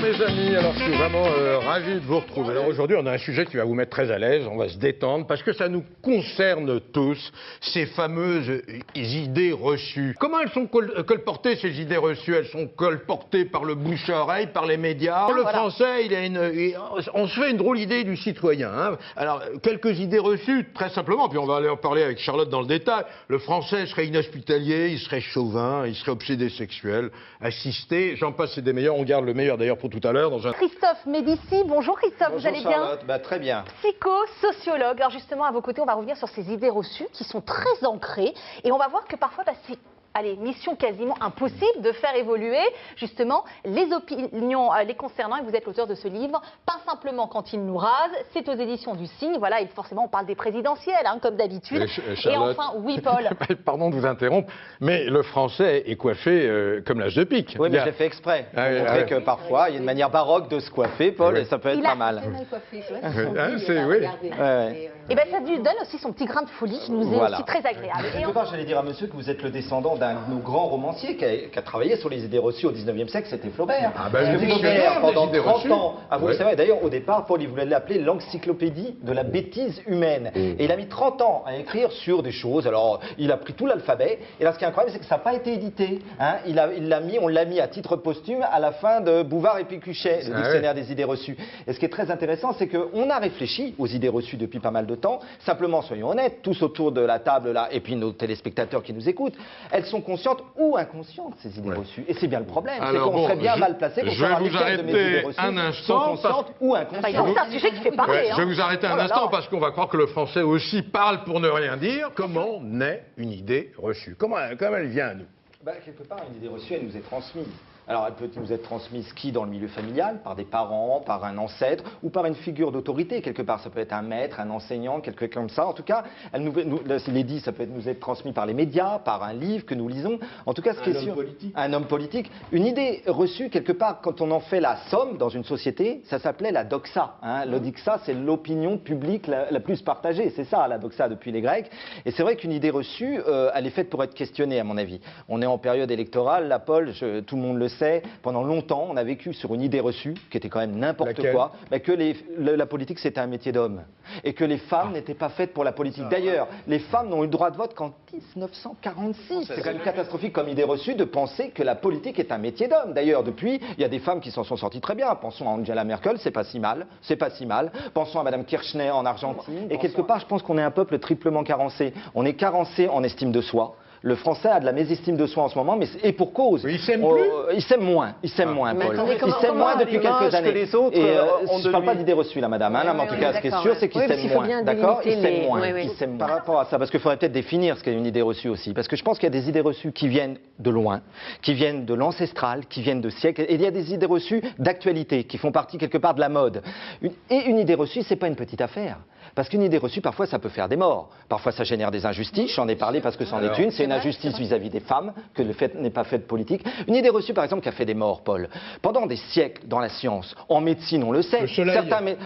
Bonjour mes amis, alors je suis vraiment ravi de vous retrouver. Alors aujourd'hui on a un sujet qui va vous mettre très à l'aise, on va se détendre parce que ça nous concerne tous, ces fameuses idées reçues. Comment elles sont colportées ces idées reçues? Elles sont colportées par le bouche à oreille, par les médias. Le français, on se fait une drôle idée du citoyen. Hein. Alors quelques idées reçues, très simplement, puis on va aller en parler avec Charlotte dans le détail. Le français serait inhospitalier, il serait chauvin, il serait obsédé sexuel, assisté, j'en passe et des meilleurs, on garde le meilleur d'ailleurs pour tout à l'heure. Christophe Médici, bonjour Christophe, bonjour vous allez Charlotte. bien? Très bien. Psycho-sociologue, alors justement à vos côtés on va revenir sur ces idées reçues qui sont très ancrées et on va voir que parfois c'est... Allez, mission quasiment impossible de faire évoluer justement les opinions les concernant, et vous êtes l'auteur de ce livre, Pas simplement quand il nous rase, c'est aux éditions du Cygne, voilà, et forcément on parle des présidentielles, hein, comme d'habitude. Et enfin, oui Paul. Pardon de vous interrompre, mais le français est coiffé comme l'âge de pique. Oui, mais je l'ai fait exprès, pour montrer que parfois il y a une manière baroque de se coiffer, Paul, et ça peut être pas mal. Il a coiffé, oui. Et bien ça lui donne aussi son petit grain de folie qui nous est aussi très agréable. Quelque part, j'allais dire à monsieur que vous êtes le descendant d'un de nos grands romanciers qui a travaillé sur les idées reçues au 19e siècle, c'était Flaubert. Ah ben, Flaubert, pendant 30 reçues. ans, vous le savez, d'ailleurs au départ, Paul, il voulait l'appeler l'encyclopédie de la bêtise humaine. Et il a mis 30 ans à écrire sur des choses, alors il a pris tout l'alphabet, et là ce qui est incroyable, c'est que ça n'a pas été édité. Hein. On l'a mis à titre posthume à la fin de Bouvard et Pécuchet, le dictionnaire des idées reçues. Et ce qui est très intéressant, c'est qu'on a réfléchi aux idées reçues depuis pas mal de temps, simplement soyons honnêtes, tous autour de la table là, et puis nos téléspectateurs qui nous écoutent, elles sont conscientes ou inconscientes, ces idées reçues. Et c'est bien le problème, c'est qu'on serait bien mal placé pour savoir lesquelles de mes idées reçues sont conscientes ou inconscientes. C'est un sujet qui fait parler. Je vais vous arrêter un instant parce qu'on va croire que le français aussi parle pour ne rien dire. Comment naît une idée reçue? Comment elle vient à nous? Quelque part, une idée reçue, elle nous est transmise. Alors, elle peut nous être transmise dans le milieu familial, par des parents, par un ancêtre, ou par une figure d'autorité, quelque part. Ça peut être un maître, un enseignant, quelqu'un comme ça. En tout cas, ça peut nous être transmis par les médias, par un livre que nous lisons. En tout cas, ce qui est sûr, un homme politique. Une idée reçue, quelque part, quand on en fait la somme dans une société, ça s'appelait la doxa. Hein. Le doxa, c'est l'opinion publique la plus partagée. C'est ça, la doxa, depuis les Grecs. Et c'est vrai qu'une idée reçue, elle est faite pour être questionnée, à mon avis. On est en période électorale, là, Paul, tout le monde le sait. Pendant longtemps, on a vécu sur une idée reçue, qui était quand même n'importe quoi, que la politique c'était un métier d'homme. Et que les femmes n'étaient pas faites pour la politique. D'ailleurs, les femmes n'ont eu le droit de vote qu'en 1946. C'est quand même catastrophique comme idée reçue de penser que la politique est un métier d'homme. D'ailleurs, depuis, il y a des femmes qui s'en sont sorties très bien. Pensons à Angela Merkel, c'est pas si mal. C'est pas si mal. Pensons à Madame Kirchner en Argentine. Et quelque part, je pense qu'on est un peuple triplement carencé. On est carencé en estime de soi. Le français a de la mésestime de soi en ce moment, et pour cause. Il s'aime plus. Il s'aime moins. Il s'aime moins, Paul. Il s'aime moins depuis quelques années. Les autres, je ne parle pas d'idées reçues, là, madame. Hein, mais en tout cas, ce qui est sûr, c'est qu'il s'aime moins. D'accord? Il s'aime moins. Il s'aime moins. Par rapport à ça, parce qu'il faudrait peut-être définir ce qu'est une idée reçue aussi. Parce que je pense qu'il y a des idées reçues qui viennent de loin, qui viennent de l'ancestral, qui viennent de siècles. Et il y a des idées reçues d'actualité, qui font partie quelque part de la mode. Et une idée reçue, c'est pas une petite affaire. Parce qu'une idée reçue, parfois, ça peut faire des morts. Parfois, ça génère des injustices. J'en ai parlé parce que c'en est une. C'est une injustice vis-à-vis des femmes, que le fait n'est pas fait de politique. Une idée reçue, par exemple, qui a fait des morts, Paul. Pendant des siècles, dans la science, en médecine, on le sait.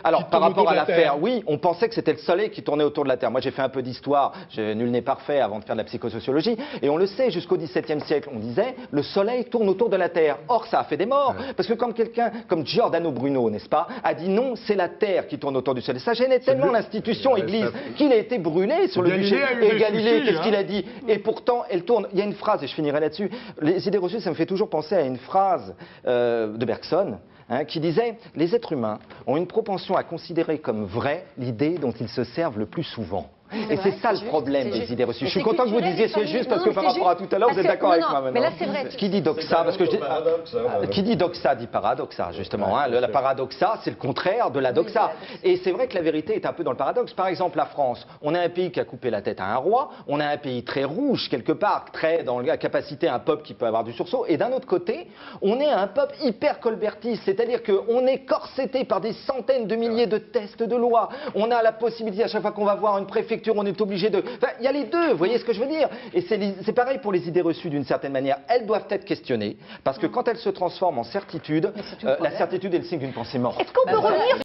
Alors, par rapport à l'affaire, oui, on pensait que c'était le soleil qui tournait autour de la Terre. Moi, j'ai fait un peu d'histoire. Nul n'est parfait avant de faire de la psychosociologie. Et on le sait, jusqu'au XVIIe siècle, on disait, le soleil tourne autour de la Terre. Or, ça a fait des morts. Parce que quand quelqu'un, comme Giordano Bruno, n'est-ce pas, a dit non, c'est la Terre qui tourne autour du soleil. Ça gênait tellement l'institution Église qu'il a été brûlé sur le bûcher. Et Galilée, qu'est-ce qu'il a dit? Et pourtant, elle tourne. Il y a une phrase, et je finirai là-dessus. Les idées reçues, ça me fait toujours penser à une phrase de Bergson, qui disait « Les êtres humains ont une propension à considérer comme vraie l'idée dont ils se servent le plus souvent. » Et c'est ça le problème des idées reçues. Je suis content que vous disiez c'est juste parce que par rapport à tout à l'heure, vous êtes d'accord avec moi maintenant. Mais là, c'est vrai. Qui dit doxa, parce que qui dit doxa dit paradoxa, justement. La paradoxa, c'est le contraire de la doxa. Et c'est vrai que la vérité est un peu dans le paradoxe. Par exemple, la France, on a un pays qui a coupé la tête à un roi, on a un pays très rouge, quelque part, très dans la capacité à un peuple qui peut avoir du sursaut. Et d'un autre côté, on est un peuple hyper colbertiste, c'est-à-dire qu'on est corseté par des centaines de milliers de tests de loi. On a la possibilité, à chaque fois qu'on va voir une préfecture, on est obligé de... Enfin, il y a les deux, vous voyez ce que je veux dire? Et c'est pareil pour les idées reçues d'une certaine manière. Elles doivent être questionnées, parce que quand elles se transforment en certitude, la certitude est le signe d'une pensée morte. Est-ce qu'on peut revenir